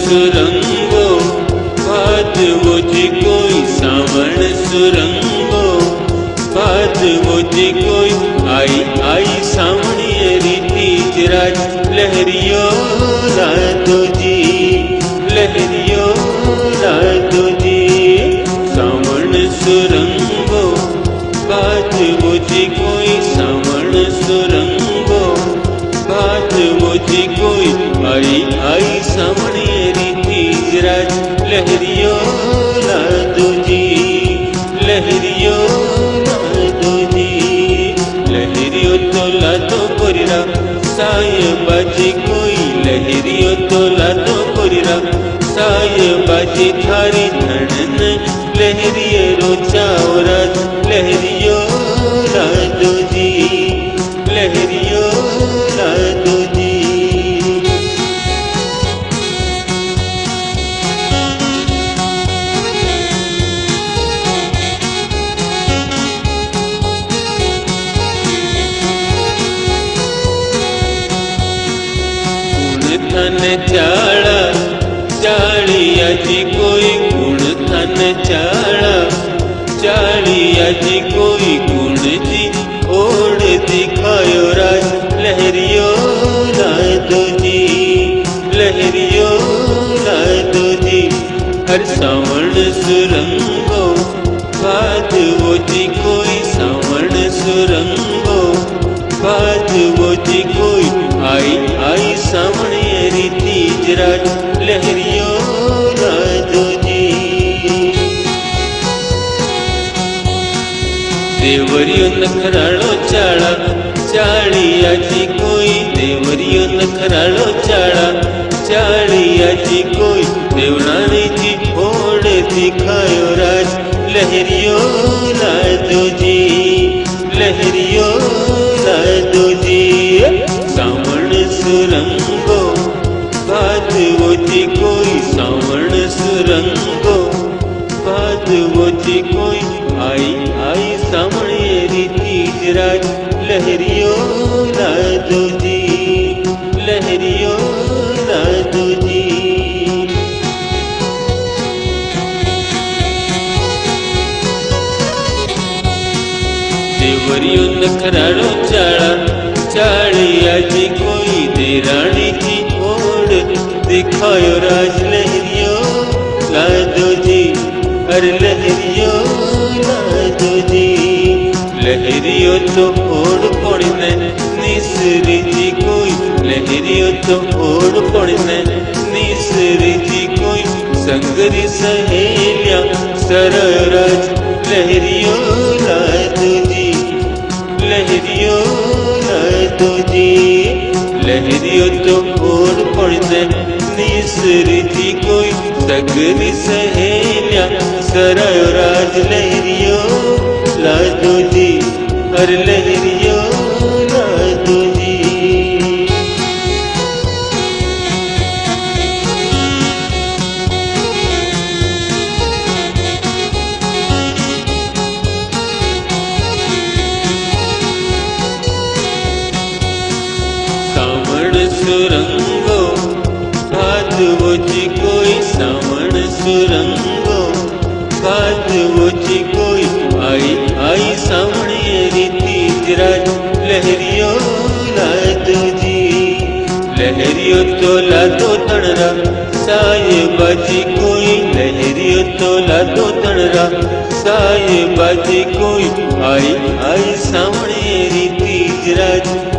सुरंगो बात वो जी कोई सावण सुरंगो बात वो जी कोई आई आई सावणी रीति जराज लहरियो रातो जी लहरियो रातो जी सावण सुरंगो बात वो जी कोई सावण सुरंगो बात वो जी कोई आई आई सावणी रीति जराज लहरियो रातो जी लहरियो रातो जी लहरियो तो लातो कोरिरा साय बाजी कोई लहरियो तो लातो कोरिरा साय बाजी थारी धनन लहरियो रोचा औरत लहरियो रातो जी लहरियो रातो जी थन चाड़ा चाड़िया जी कोई गुण थन चाड़ा चाड़िया जी कोई गुण जी ओढ़ दिखायो राज लहरियो रातो जी लहरियो रातो जी हर सावण सुरंगो बात वो जी कोई सावण सुरंगो बात वो जी कोई आई आई सावणी रीति जराज लहरियो रातो जी देवरियो नखरालो चाड़ा चाड़िया जी कोई देवरियो नखरालो चाड़ा चाड़िया जी कोई देवरानी जी ओढ़ दिखायो राज लहरियो रातो जी लहरियो रातो जी सावण सुरंगो बात वो जी कोई सावण सुरंगो बात वो जी कोई आई आई सावणी रीति जराज लहरियो रातो जी लहरियो रातो जी देवरियो नखरालो चाड़ा चाड़िया जी कोई देरानी जी ओढ़ दिखायो राज लहरियो रातो जी अरे लहरियो रातो जी लहरियो तो ओढ़ पड़ने निसरी जी कोई लहरियो तो ओढ़ पड़ने निसरी जी कोई संगरी सहेलिया सरराज लहरियो रातो जी लहरियो रातो जी लहरियो तो ओढ़ पड़ने निसरी जी कोई सगरी सहेलिया सरायो राज लहरियो रातो जी हर लहरियो रातो जी सुरंगो बात वो जी कोई सावण सुरंगो बात वो जी कोई आई आई सावणी रीति जराज लहरियो रातो जी लहरियो तो लातो तणरा साय बाजी कोई लहरियो तो लातो तणरा साय बाजी कोई आई आई सावणी रीति जराज